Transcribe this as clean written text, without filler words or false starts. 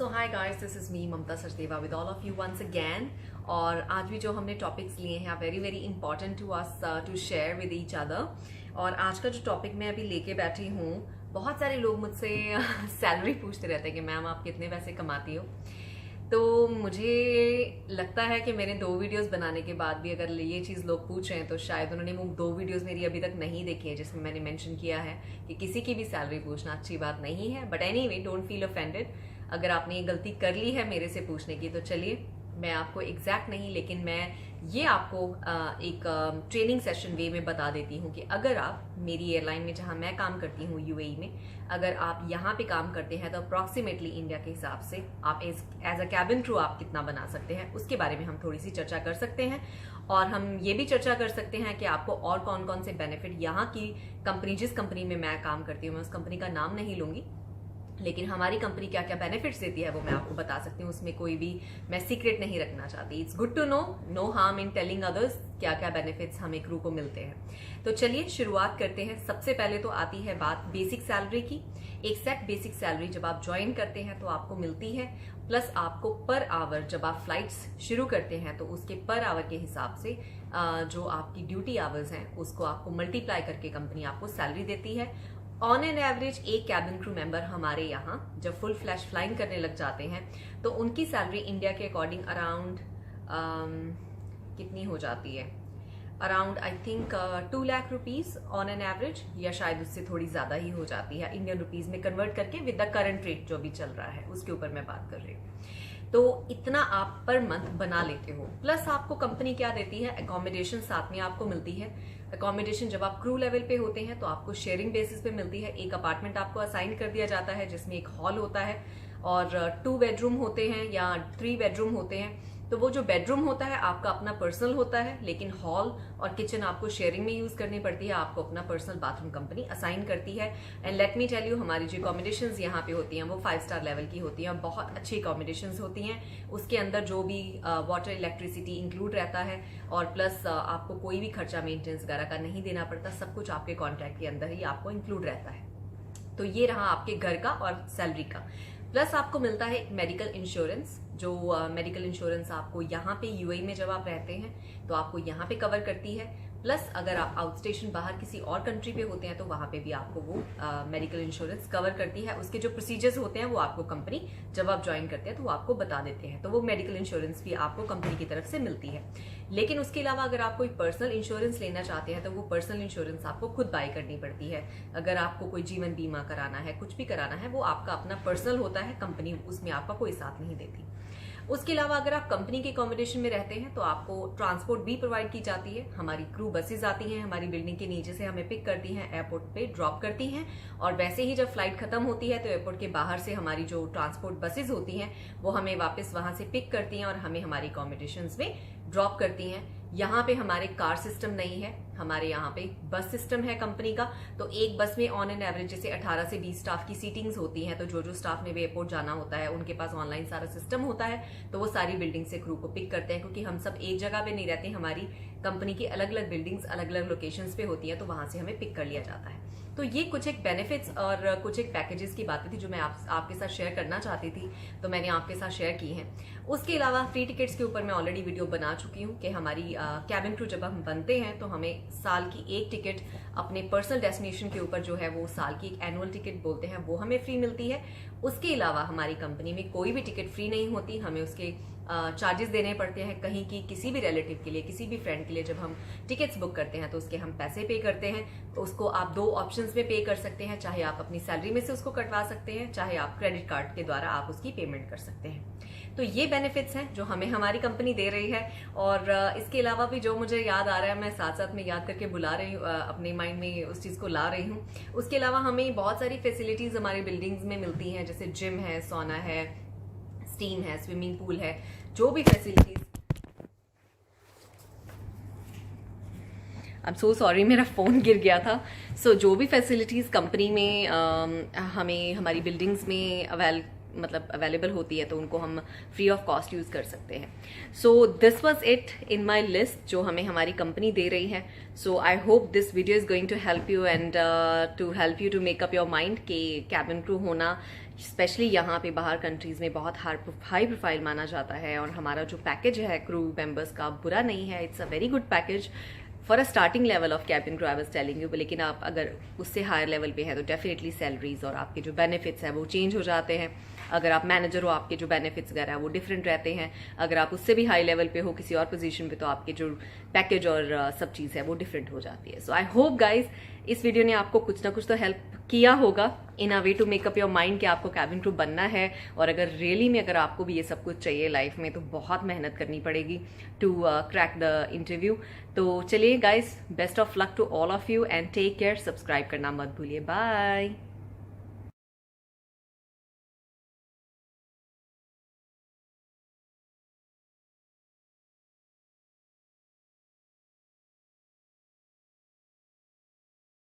So hi guys, this is me Mamta Sachdeva with all of you once again. और आज भी जो हमने टॉपिक्स लिए हैं very very important to us to share with each other. और आज का जो टॉपिक मैं अभी लेके बैठी हूँ, बहुत सारे लोग मुझसे सैलरी पूछते रहते हैं कि मैम आप कितने पैसे कमाती हो। तो मुझे लगता है कि मैंने 2 वीडियोस बनाने के बाद भी अगर ये चीज़ लोग पूछ रहे हैं तो शायद उन्होंने वो 2 वीडियोस मेरी अभी तक नहीं देखी है जिसमें मैंने मेंशन किया है कि किसी की भी सैलरी पूछना अच्छी बात नहीं है। But anyway, don't feel offended अगर आपने ये गलती कर ली है मेरे से पूछने की। तो चलिए, मैं आपको एग्जैक्ट नहीं लेकिन मैं ये आपको एक ट्रेनिंग सेशन वे में बता देती हूँ कि अगर आप मेरी एयरलाइन में जहाँ मैं काम करती हूँ यूएई में, अगर आप यहाँ पे काम करते हैं तो अप्रॉक्सीमेटली इंडिया के हिसाब से आप एज अ कैबिन क्रू आप कितना बना सकते हैं, उसके बारे में हम थोड़ी सी चर्चा कर सकते हैं। और हम ये भी चर्चा कर सकते हैं कि आपको और कौन कौन से बेनिफिट यहाँ की कंपनी, जिस कंपनी में मैं काम करती हूँ, मैं उस कंपनी का नाम नहीं लूंगी, लेकिन हमारी कंपनी क्या क्या बेनिफिट्स देती है वो मैं आपको बता सकती हूँ। उसमें कोई भी मैं सीक्रेट नहीं रखना चाहती। It's good to know, no harm in telling others क्या क्या बेनिफिट्स हमें क्रू को मिलते हैं। तो चलिए शुरुआत करते हैं। सबसे पहले तो आती है बात बेसिक सैलरी की। एक सेट बेसिक सैलरी जब आप ज्वाइन करते हैं तो आपको मिलती है, प्लस आपको पर आवर जब आप फ्लाइट्स शुरू करते हैं तो उसके पर आवर के हिसाब से जो आपकी ड्यूटी आवर्स हैं उसको आपको मल्टीप्लाई करके कंपनी आपको सैलरी देती है। ऑन एन एवरेज एक कैबिन क्रू मेंबर हमारे यहाँ जब फुल फ्लैश फ्लाइंग करने लग जाते हैं तो उनकी सैलरी इंडिया के अकॉर्डिंग अराउंड कितनी हो जाती है, around I think 2 lakh rupees on an average, या शायद उससे थोड़ी ज्यादा ही हो जाती है इंडियन रुपीज में कन्वर्ट करके विद द करंट रेट जो भी चल रहा है उसके ऊपर मैं बात कर रही हूँ। तो इतना आप पर मंथ बना लेते हो। प्लस आपको कंपनी क्या देती है, एकोमोडेशन साथ में आपको मिलती है। एकोमोडेशन जब आप क्रू लेवल पे होते हैं तो आपको शेयरिंग बेसिस पे मिलती है। एक अपार्टमेंट आपको असाइन कर दिया जाता है जिसमें एक हॉल होता है और 2 बेडरूम होते हैं या 3 बेडरूम होते हैं। तो वो जो बेडरूम होता है आपका अपना पर्सनल होता है, लेकिन हॉल और किचन आपको शेयरिंग में यूज करनी पड़ती है। आपको अपना पर्सनल बाथरूम कंपनी असाइन करती है। And let me tell you, हमारी जो अकोमोडेशंस यहाँ पे होती हैं वो 5 स्टार लेवल की होती हैं, बहुत अच्छी अकोमोडेशंस होती हैं। उसके अंदर जो भी वाटर इलेक्ट्रिसिटी इंक्लूड रहता है और प्लस आपको कोई भी खर्चा मेंटेनेंस वगैरह का नहीं देना पड़ता, सब कुछ आपके कॉन्ट्रैक्ट के अंदर ही आपको इंक्लूड रहता है। तो ये रहा आपके घर का और सैलरी का। प्लस आपको मिलता है एक मेडिकल इंश्योरेंस, जो मेडिकल इंश्योरेंस आपको यहाँ पे यूएई में जब आप रहते हैं तो आपको यहाँ पे कवर करती है। प्लस अगर आप आउट स्टेशन बाहर किसी और कंट्री पे होते हैं तो वहां पे भी आपको वो मेडिकल इंश्योरेंस कवर करती है। उसके जो प्रोसीजर्स होते हैं वो आपको कंपनी जब आप ज्वाइन करते हैं तो वो आपको बता देते हैं। तो वो मेडिकल इंश्योरेंस भी आपको कंपनी की तरफ से मिलती है। लेकिन उसके अलावा अगर आप कोई पर्सनल इंश्योरेंस लेना चाहते हैं तो वो पर्सनल इंश्योरेंस आपको खुद बाय करनी पड़ती है। अगर आपको कोई जीवन बीमा कराना है, कुछ भी कराना है, वो आपका अपना पर्सनल होता है, कंपनी उसमें आपका कोई साथ नहीं देती। उसके अलावा अगर आप कंपनी के अकोमोडेशन में रहते हैं तो आपको ट्रांसपोर्ट भी प्रोवाइड की जाती है। हमारी क्रू बसेज आती हैं, हमारी बिल्डिंग के नीचे से हमें पिक करती हैं, एयरपोर्ट पे ड्रॉप करती हैं, और वैसे ही जब फ्लाइट खत्म होती है तो एयरपोर्ट के बाहर से हमारी जो ट्रांसपोर्ट बसेज होती हैं वो हमें वापस वहां से पिक करती हैं और हमें हमारी अकोमोडेशन में ड्रॉप करती हैं। यहाँ पे हमारे कार सिस्टम नहीं है, हमारे यहाँ पे बस सिस्टम है कंपनी का। तो एक बस में ऑन एन एवरेज जैसे 18 से 20 स्टाफ की सीटिंग्स होती हैं, तो जो स्टाफ ने भी एयरपोर्ट जाना होता है उनके पास ऑनलाइन सारा सिस्टम होता है, तो वो सारी बिल्डिंग से क्रू को पिक करते हैं। क्योंकि हम सब एक जगह पे नहीं रहते, हमारी कंपनी की अलग अलग बिल्डिंग्स अलग अलग लोकेशंस पे होती है, तो वहां से हमें पिक कर लिया जाता है। तो ये कुछ एक बेनिफिट्स और कुछ एक पैकेजेस की बातें थी जो मैं आपके साथ शेयर करना चाहती थी, तो मैंने आपके साथ शेयर की हैं। उसके अलावा फ्री टिकट्स के ऊपर मैं ऑलरेडी वीडियो बना चुकी हूँ कि हमारी कैबिन क्रू जब हम बनते हैं तो हमें साल की एक टिकट अपने पर्सनल डेस्टिनेशन के ऊपर जो है वो साल की एक एनुअल टिकट बोलते हैं, वो हमें फ्री मिलती है। उसके अलावा हमारी कंपनी में कोई भी टिकट फ्री नहीं होती, हमें उसके चार्जेस देने पड़ते हैं। कहीं की किसी भी रिलेटिव के लिए, किसी भी फ्रेंड के लिए जब हम टिकट्स बुक करते हैं तो उसके हम पैसे पे करते हैं। तो उसको आप 2 ऑप्शंस में पे कर सकते हैं, चाहे आप अपनी सैलरी में से उसको कटवा सकते हैं, चाहे आप क्रेडिट कार्ड के द्वारा आप उसकी पेमेंट कर सकते हैं। तो ये बेनिफिट्स हैं जो हमें हमारी कंपनी दे रही है। और इसके अलावा भी जो मुझे याद आ रहा है मैं साथ साथ में याद करके बुला रही हूँ, अपने माइंड में उस चीज को ला रही हूँ। उसके अलावा हमें बहुत सारी फैसिलिटीज हमारी बिल्डिंग्स में मिलती हैं, जैसे जिम है, सोना है, स्टीम है, स्विमिंग पूल है, जो भी facilities. I am so sorry, मेरा फ़ोन गिर गया था। सो जो भी फैसिलिटीज़ कंपनी में हमें हमारी बिल्डिंग्स में मतलब अवेलेबल होती है तो उनको हम फ्री ऑफ कॉस्ट यूज़ कर सकते हैं. So this was it in my list जो हमें हमारी कंपनी दे रही है. So I hope this video is going to help you and to help you to make up your mind कि कैबिन क्रू होना स्पेशली यहाँ पे बाहर कंट्रीज़ में बहुत हाई प्रोफाइल माना जाता है. और हमारा जो पैकेज है क्रू मेंबर्स का बुरा नहीं है, it's a very good package for a starting level of cabin crew I was telling you. लेकिन आप अगर उससे हायर लेवल पे हैं तो डेफिनेटली सैलरीज और आपके जो बेनिफिट्स हैं वो चेंज हो जाते हैं. अगर आप मैनेजर हो आपके जो बेनिफिट्स वगैरह वो डिफरेंट रहते हैं. अगर आप उससे भी हाई लेवल पे हो किसी और पोजीशन पे तो आपके जो पैकेज और सब चीज़ है वो डिफरेंट हो जाती है. सो आई होप गाइज इस वीडियो ने आपको कुछ ना कुछ तो हेल्प किया होगा in a way to make up your mind कि आपको कैबिन क्रू बनना है. और अगर रियली में अगर आपको भी ये सब कुछ चाहिए लाइफ में तो बहुत मेहनत करनी पड़ेगी टू क्रैक द इंटरव्यू. तो चलिए guys, best of luck to all of you and take care. Subscribe करना मत भूलिए. बाय.